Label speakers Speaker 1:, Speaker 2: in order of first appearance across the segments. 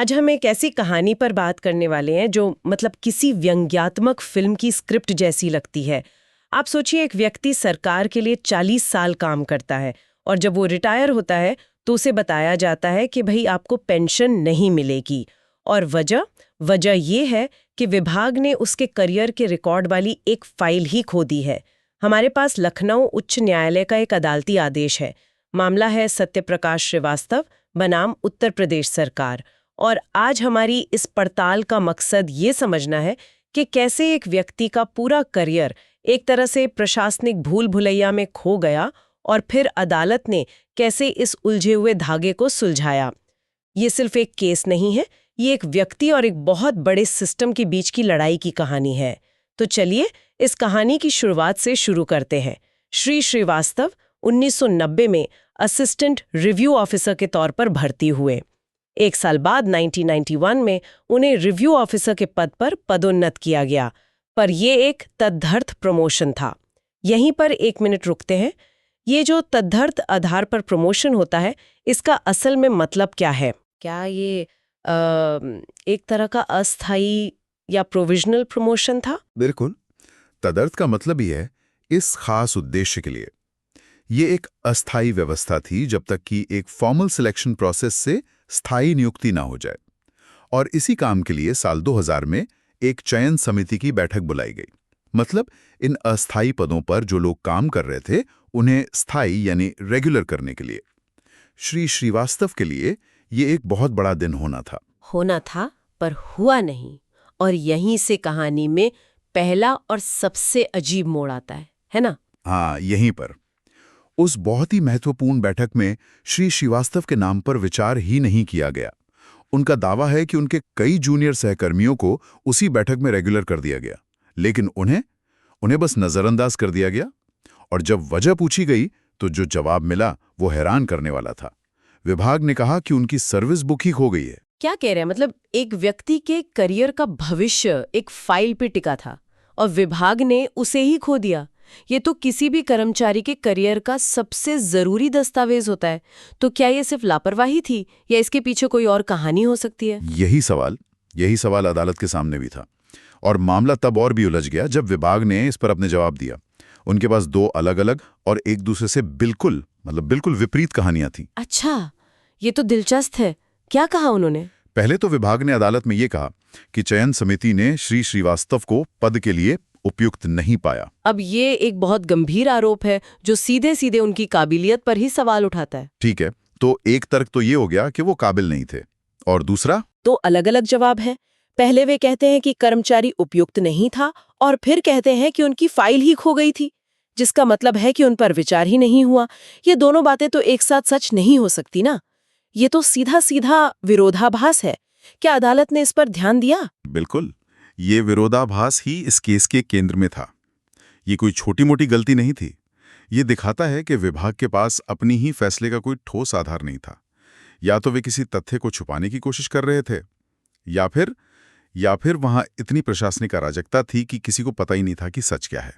Speaker 1: आज हम एक ऐसी कहानी पर बात करने वाले हैं जो मतलब किसी व्यंग्यात्मक फिल्म की स्क्रिप्ट जैसी लगती है। आप सोचिए, एक व्यक्ति सरकार के लिए 40 साल काम करता है और जब वो रिटायर होता है तो उसे बताया जाता है कि भाई आपको पेंशन नहीं मिलेगी। और वजह ये है कि विभाग ने उसके करियर के रिकॉर्ड वाली एक फाइल ही खो दी है। हमारे पास लखनऊ उच्च न्यायालय का एक अदालती आदेश है। मामला है सत्यप्रकाश श्रीवास्तव बनाम उत्तर प्रदेश सरकार। और आज हमारी इस पड़ताल का मकसद ये समझना है कि कैसे एक व्यक्ति का पूरा करियर एक तरह से प्रशासनिक भूल भुलैया में खो गया और फिर अदालत ने कैसे इस उलझे हुए धागे को सुलझाया। ये सिर्फ एक केस नहीं है, ये एक व्यक्ति और एक बहुत बड़े सिस्टम के बीच की लड़ाई की कहानी है। तो चलिए इस कहानी की शुरुआत से शुरू करते हैं। श्री श्रीवास्तव 1990 में असिस्टेंट रिव्यू ऑफिसर के तौर पर भर्ती हुए। एक साल बाद 1991 में उन्हें रिव्यू ऑफिसर के पद पर पदोन्नत किया गया, पर यह एक तदर्थ प्रमोशन था। यहीं पर एक मिनट रुकते हैं। ये जो तदर्थ आधार पर प्रमोशन होता है, इसका असल में मतलब क्या है? क्या ये एक तरह का अस्थायी या प्रोविजनल प्रमोशन था?
Speaker 2: बिल्कुल। तदर्थ का मतलब ही है इस खास उद्देश्य के लिए। ये एक अस्थायी व्यवस्था थी जब तक कि एक फॉर्मल सिलेक्शन प्रोसेस से स्थायी नियुक्ति ना हो जाए। और इसी काम के लिए साल 2000 में एक चयन समिति की बैठक बुलाई गई। मतलब इन अस्थायी पदों पर जो लोग काम कर रहे थे उन्हें स्थायी यानी रेगुलर करने के लिए। श्री श्रीवास्तव के लिए ये एक बहुत बड़ा दिन होना था,
Speaker 1: पर हुआ नहीं। और यहीं से कहानी में पहला और सबसे अजीब मोड़ आता है ना?
Speaker 2: हाँ, यहीं पर। उस बहुत ही महत्वपूर्ण बैठक में श्री श्रीवास्तव के नाम पर विचार ही नहीं किया गया। उनका दावा है कि उनके कई जूनियर सहकर्मियों को उसी बैठक में रेगुलर कर दिया गया, लेकिन उन्हें बस नजरअंदाज कर दिया गया। और जब वजह पूछी गई तो जो जवाब मिला वो हैरान करने वाला था। विभाग ने कहा कि उनकी सर्विस बुक ही खो गई है।
Speaker 1: क्या कह रहे हैं? मतलब एक व्यक्ति के करियर का भविष्य एक फाइल पे टिका था और विभाग ने उसे ही खो दिया। ये तो किसी भी कर्मचारी के करियर का सबसे जरूरी दस्तावेज होता है। तो क्या ये सिर्फ लापरवाही थी या इसके पीछे कोई और कहानी हो सकती है?
Speaker 2: यही सवाल अदालत के सामने भी था। और मामला तब और भी उलझ गया जब विभाग ने इस पर अपने जवाब दिया। उनके पास दो अलग-अलग और एक दूसरे से बिल्कुल विपरीत कहानियां थीं।
Speaker 1: अच्छा, ये तो दिलचस्प है। क्या कहा उन्होंने?
Speaker 2: पहले तो विभाग ने अदालत में ये कहा कि चयन समिति ने श्री श्रीवास्तव को पद के लिए उपयुक्त नहीं पाया।
Speaker 1: अब ये एक बहुत गंभीर आरोप है जो सीधे सीधे उनकी काबिलियत पर ही सवाल उठाता है।
Speaker 2: ठीक है, तो एक तर्क तो ये हो गया कि वो काबिल नहीं थे, और दूसरा?
Speaker 1: तो अलग अलग जवाब है। पहले वे कहते हैं कि कर्मचारी उपयुक्त नहीं था और फिर कहते हैं कि उनकी फाइल ही खो गई थी, जिसका मतलब है कि उन पर विचार ही नहीं हुआ। ये दोनों बातें तो एक साथ सच नहीं हो सकती ना। ये तो सीधा सीधा विरोधाभास है। क्या अदालत ने इस पर ध्यान दिया?
Speaker 2: बिल्कुल, ये विरोधाभास ही इस केस के केंद्र में था। ये कोई छोटी मोटी गलती नहीं थी। ये दिखाता है कि विभाग के पास अपनी ही फैसले का कोई ठोस आधार नहीं था। या तो वे किसी तथ्य को छुपाने की कोशिश कर रहे थे, या फिर वहां इतनी प्रशासनिक अराजकता थी कि किसी को पता ही नहीं था कि सच क्या है।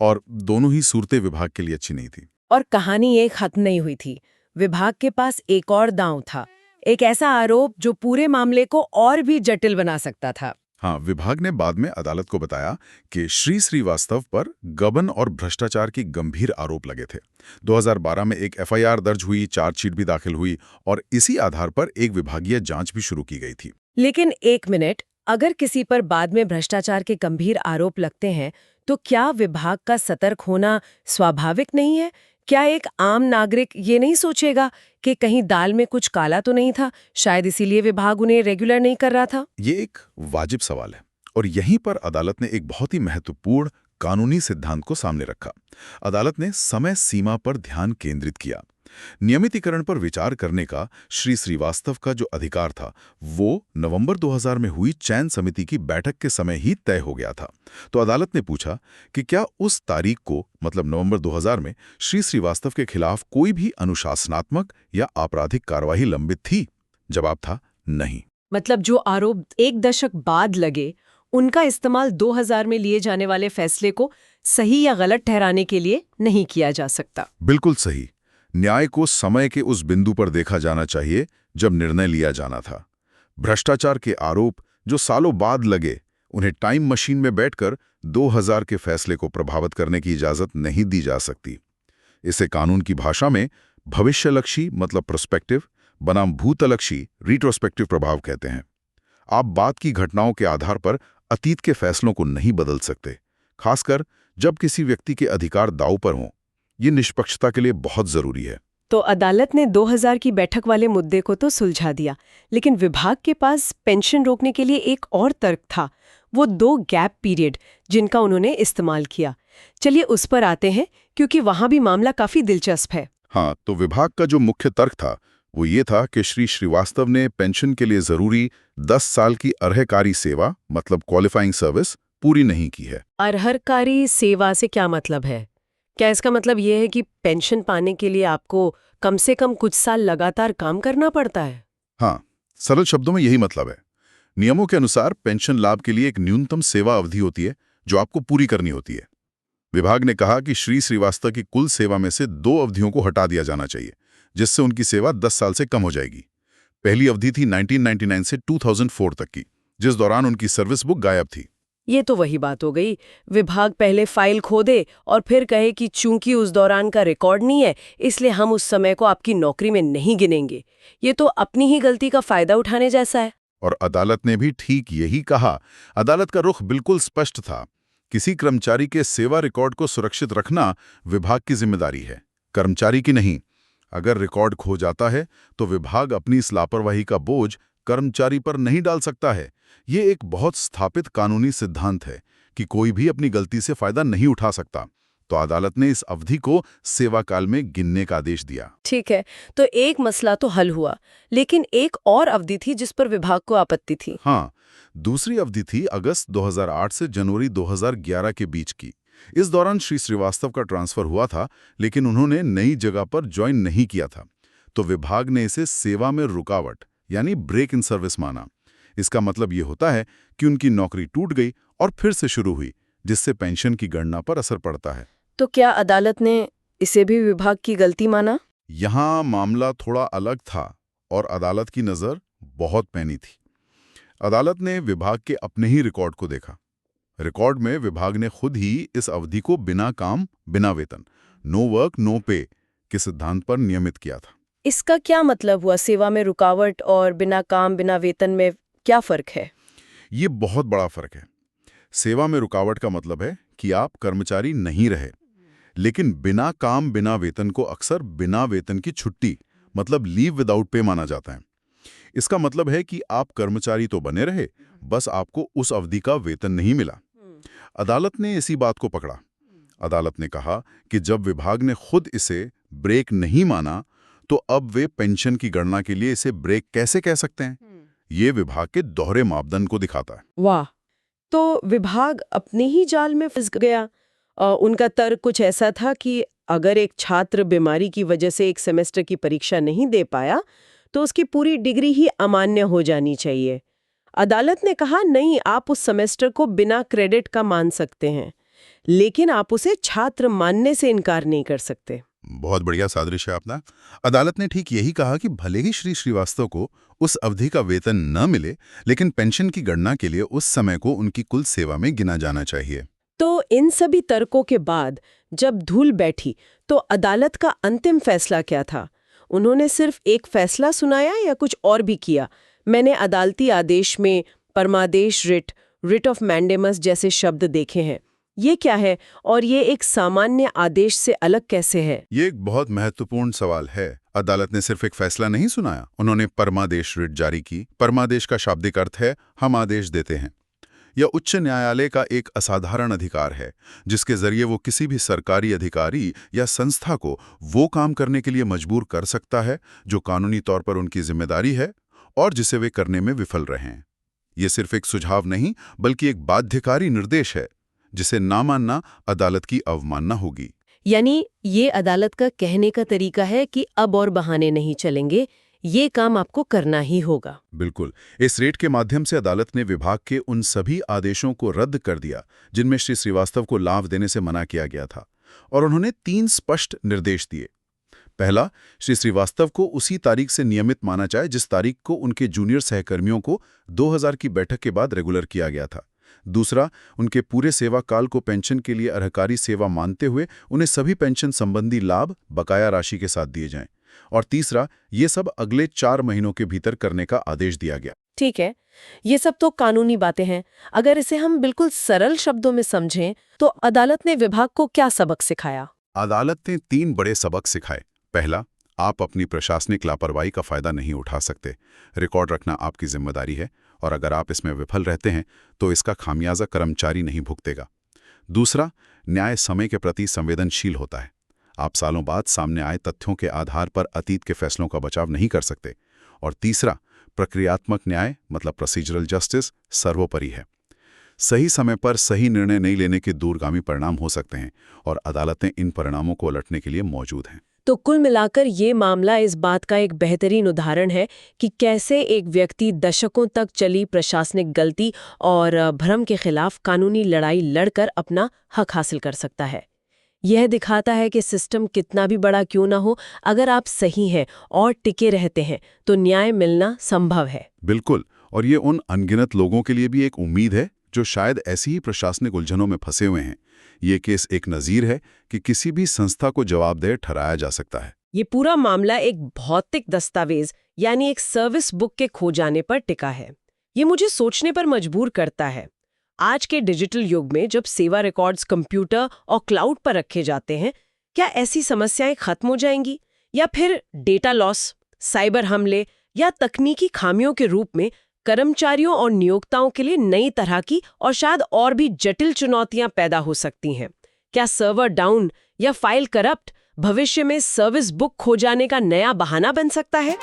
Speaker 2: और दोनों ही सूरतें विभाग के लिए अच्छी नहीं थी।
Speaker 1: और कहानी ये खत्म नहीं हुई थी। विभाग के पास एक और दांव था, एक ऐसा आरोप जो पूरे मामले को और भी जटिल बना सकता था।
Speaker 2: हाँ, विभाग ने बाद में अदालत को बताया कि श्री श्रीवास्तव पर गबन और भ्रष्टाचार की गंभीर आरोप लगे थे। 2012 में एक एफआईआर दर्ज हुई, चार्जशीट भी दाखिल हुई और इसी आधार पर एक विभागीय जांच भी शुरू की गई थी।
Speaker 1: लेकिन एक मिनट, अगर किसी पर बाद में भ्रष्टाचार के गंभीर आरोप लगते हैं तो क्या विभाग का सतर्क होना स्वाभाविक नहीं है? क्या एक आम नागरिक ये नहीं सोचेगा कि कहीं दाल में कुछ काला तो नहीं था, शायद इसीलिए विभाग उन्हें रेगुलर नहीं कर रहा था?
Speaker 2: ये एक वाजिब सवाल है और यहीं पर अदालत ने एक बहुत ही महत्वपूर्ण कानूनी सिद्धांत को सामने रखा। अदालत ने समय सीमा पर ध्यान केंद्रित किया। नियमितीकरण पर विचार करने का श्री श्रीवास्तव का जो अधिकार था वो नवंबर 2000 में हुई चयन समिति की बैठक के समय ही तय हो गया था। तो अदालत ने पूछा कि क्या उस तारीख को, मतलब नवंबर 2000 में, श्री श्रीवास्तव के खिलाफ कोई भी अनुशासनात्मक या आपराधिक कार्यवाही लंबित थी? जवाब था नहीं।
Speaker 1: मतलब जो आरोप एक दशक बाद लगे, उनका इस्तेमाल 2000 में लिए जाने वाले फैसले को सही या गलत ठहराने के लिए नहीं किया जा सकता।
Speaker 2: बिल्कुल सही। न्याय को समय के उस बिंदु पर देखा जाना चाहिए जब निर्णय लिया जाना था। भ्रष्टाचार के आरोप जो सालों बाद लगे, उन्हें टाइम मशीन में बैठकर 2000 के फैसले को प्रभावित करने की इजाजत नहीं दी जा सकती। इसे कानून की भाषा में भविष्यलक्षी मतलब प्रोस्पेक्टिव बनाम भूतलक्षी रिट्रोस्पेक्टिव प्रभाव कहते हैं। आप बाद की घटनाओं के आधार पर अतीत के फैसलों को नहीं बदल सकते, खासकर जब किसी व्यक्ति के अधिकार दांव पर हों। ये निष्पक्षता के लिए बहुत जरूरी है।
Speaker 3: तो अदालत ने 2000 की बैठक वाले मुद्दे को तो सुलझा दिया, लेकिन विभाग के पास पेंशन रोकने के लिए एक और तर्क था, वो 2 गैप पीरियड जिनका उन्होंने इस्तेमाल किया। चलिए उस पर आते हैं, क्योंकि वहां भी मामला काफी दिलचस्प है।
Speaker 2: हाँ, तो विभाग का जो मुख्य तर्क था वो ये था कि श्री श्रीवास्तव ने पेंशन के लिए जरूरी 10 साल की अर्हकारी सेवा मतलब क्वालिफाइंग सर्विस पूरी नहीं की है।
Speaker 3: अर्हकारी सेवा से क्या मतलब है? क्या इसका मतलब ये है कि पेंशन पाने के लिए आपको कम से कम कुछ साल लगातार काम करना पड़ता है?
Speaker 2: हाँ, सरल शब्दों में यही मतलब है। नियमों के अनुसार पेंशन लाभ के लिए एक न्यूनतम सेवा अवधि होती है जो आपको पूरी करनी होती है। विभाग ने कहा कि श्री श्रीवास्तव की कुल सेवा में से 2 अवधियों को हटा दिया जाना चाहिए, जिससे उनकी सेवा 10 साल से कम हो जाएगी। पहली अवधि थी 1999 से 2004 तक की, जिस दौरान उनकी सर्विस बुक गायब थी।
Speaker 3: ये तो वही बात हो गई, विभाग पहले फाइल खोदे और फिर कहे कि चूंकि उस दौरान का रिकॉर्ड नहीं है, इसलिए हम उस समय को आपकी नौकरी में नहीं गिनेंगे। ये तो अपनी ही गलती का फायदा उठाने जैसा है।
Speaker 2: और अदालत ने भी ठीक यही कहा। अदालत का रुख बिल्कुल स्पष्ट था। किसी कर्मचारी के सेवा रिकॉर्ड को सुरक्षित रखना विभाग की जिम्मेदारी है, कर्मचारी की नहीं। अगर रिकॉर्ड खो जाता है तो विभाग अपनी इस लापरवाही का बोझ कर्मचारी पर नहीं डाल सकता है। ये एक बहुत स्थापित कानूनी सिद्धांत है कि कोई भी अपनी गलती से फायदा नहीं उठा सकता। तो अदालत ने इस अवधि को सेवा काल में गिनने का आदेश दिया।
Speaker 3: ठीक है, तो एक मसला तो हल हुआ, लेकिन एक और अवधि थी जिस पर विभाग को आपत्ति थी।
Speaker 2: हाँ, दूसरी अवधि थी अगस्त 2008 से जनवरी 2011 के बीच की। इस दौरान श्री श्रीवास्तव का ट्रांसफर हुआ था, लेकिन उन्होंने नई जगह पर ज्वाइन नहीं किया था। तो विभाग ने इसे सेवा में रुकावट यानी ब्रेक इन सर्विस माना। इसका मतलब ये होता है कि उनकी नौकरी टूट गई और फिर से शुरू हुई, जिससे पेंशन की गणना पर असर पड़ता है।
Speaker 3: तो क्या अदालत ने इसे भी विभाग की गलती माना?
Speaker 2: यहाँ मामला थोड़ा अलग था और अदालत की नज़र बहुत पैनी थी। अदालत ने विभाग के अपने ही रिकॉर्ड को देखा। रिकॉर्ड में विभाग ने खुद ही इस अवधि को बिना काम बिना वेतन, नो वर्क नो पे के सिद्धांत पर नियमित किया था।
Speaker 3: इसका क्या मतलब हुआ? सेवा में रुकावट और बिना काम बिना वेतन में क्या फर्क है?
Speaker 2: ये बहुत बड़ा फर्क है। सेवा में रुकावट का मतलब है कि आप कर्मचारी नहीं रहे, लेकिन बिना काम बिना वेतन को अक्सर बिना वेतन की छुट्टी मतलब लीव विदाउट पे माना जाता है। इसका मतलब है कि आप कर्मचारी तो बने रहे, बस आपको उस अवधि का वेतन नहीं मिला। अदालत ने इसी बात को पकड़ा। अदालत ने कहा कि जब विभाग ने खुद इसे ब्रेक नहीं माना, तो अब वे पेंशन की गणना के लिए इसे ब्रेक कैसे कह सकते हैं? ये विभाग के दोहरे मापदंड को दिखाता है।
Speaker 3: वाह, तो विभाग अपने ही जाल में फंस गया। उनका तर्क कुछ ऐसा था कि अगर एक छात्र बीमारी की वजह से एक सेमेस्टर की परीक्षा नहीं दे पाया, तो उसकी पूरी डिग्री ही अमान्य हो जानी चाहिए। अदालत ने कहा नहीं, आप उस सेमेस्टर को बिना क्रेडिट का मान सकते हैं, लेकिन आप उसे छात्र मानने से इनकार नहीं कर सकते।
Speaker 2: बहुत बढ़िया सादृश्य है अपना। अदालत ने ठीक यही कहा कि भले ही श्री श्रीवास्तव को उस अवधि का वेतन न मिले, लेकिन पेंशन की गणना के लिए उस समय को उनकी कुल सेवा में गिना जाना चाहिए।
Speaker 3: तो इन सभी तर्कों के बाद जब धूल बैठी, तो अदालत का अंतिम फैसला क्या था? उन्होंने सिर्फ एक फैसला सुनाया या कुछ और भी किया? मैंने अदालती आदेश में परमादेश रिट ऑफ मैंडेमस जैसे शब्द देखे हैं। ये क्या है और ये एक सामान्य आदेश से अलग कैसे है?
Speaker 2: ये एक बहुत महत्वपूर्ण सवाल है। अदालत ने सिर्फ एक फैसला नहीं सुनाया, उन्होंने परमादेश रिट जारी की। परमादेश का शाब्दिक अर्थ है हम आदेश देते हैं। यह उच्च न्यायालय का एक असाधारण अधिकार है, जिसके जरिए वो किसी भी सरकारी अधिकारी या संस्था को वो काम करने के लिए मजबूर कर सकता है जो कानूनी तौर पर उनकी जिम्मेदारी है और जिसे वे करने में विफल रहे हैं। ये सिर्फ एक सुझाव नहीं, बल्कि एक बाध्यकारी निर्देश है, जिसे ना मानना अदालत की अवमानना होगी।
Speaker 3: यानी ये अदालत का कहने का तरीका है कि अब और बहाने नहीं चलेंगे, ये काम आपको करना ही होगा।
Speaker 2: बिल्कुल। इस रेट के माध्यम से अदालत ने विभाग के उन सभी आदेशों को रद्द कर दिया जिनमें श्री श्रीवास्तव को लाभ देने से मना किया गया था, और उन्होंने 3 स्पष्ट निर्देश दिए। पहला, श्री श्रीवास्तव को उसी तारीख से नियमित माना जाए जिस तारीख को उनके जूनियर सहकर्मियों को 2000 की बैठक के बाद रेगुलर किया गया था। दूसरा, उनके पूरे सेवा काल को पेंशन के लिए अर्हकारी सेवा मानते हुए उन्हें सभी पेंशन संबंधी लाभ बकाया राशि के साथ दिए जाएं। और तीसरा, ये सब अगले 4 महीनों के भीतर करने का आदेश दिया गया।
Speaker 3: ठीक है, ये सब तो कानूनी बातें हैं। अगर इसे हम बिल्कुल सरल शब्दों में समझें तो अदालत ने विभाग को क्या सबक सिखाया?
Speaker 2: अदालत ने 3 बड़े सबक सिखाए। पहला, आप अपनी प्रशासनिक लापरवाही का फायदा नहीं उठा सकते। रिकॉर्ड रखना आपकी जिम्मेदारी है और अगर आप इसमें विफल रहते हैं तो इसका खामियाजा कर्मचारी नहीं भुगतेगा। दूसरा, न्याय समय के प्रति संवेदनशील होता है। आप सालों बाद सामने आए तथ्यों के आधार पर अतीत के फैसलों का बचाव नहीं कर सकते। और तीसरा, प्रक्रियात्मक न्याय मतलब प्रोसीजरल जस्टिस सर्वोपरि है। सही समय पर सही निर्णय नहीं लेने के दूरगामी परिणाम हो सकते हैं और अदालतें इन परिणामों को उलटने के लिए मौजूद हैं।
Speaker 3: तो कुल मिलाकर ये मामला इस बात का एक बेहतरीन उदाहरण है कि कैसे एक व्यक्ति दशकों तक चली प्रशासनिक गलती और भ्रम के खिलाफ कानूनी लड़ाई लड़कर अपना हक हासिल कर सकता है। यह दिखाता है कि सिस्टम कितना भी बड़ा क्यों ना हो, अगर आप सही हैं और टिके रहते हैं तो न्याय मिलना संभव है।
Speaker 2: बिल्कुल, और ये उन अनगिनत लोगों के लिए भी एक उम्मीद है जो शायद ऐसी ही प्रशासनिक उलझनों में फंसे हुए हैं। ये केस एक नज़ीर है कि किसी भी संस्था को जवाबदेह ठहराया जा सकता है।
Speaker 3: ये पूरा मामला एक भौतिक दस्तावेज यानी एक सर्विस बुक के खो जाने पर टिका है। ये मुझे सोचने पर मजबूर करता है। आज के डिजिटल युग में जब सेवा रिकॉर्ड्स कंप्यूटर और क्लाउड पर रखे जाते हैं, क्या ऐसी समस्याएं खत्म हो जाएंगी या फिर डेटा लॉस, साइबर हमले या तकनीकी खामियों के रूप में कर्मचारियों और नियोक्ताओं के लिए नई तरह की और शायद और भी जटिल चुनौतियां पैदा हो सकती हैं? क्या सर्वर डाउन या फाइल करप्ट भविष्य में सर्विस बुक खो जाने का नया बहाना बन सकता है?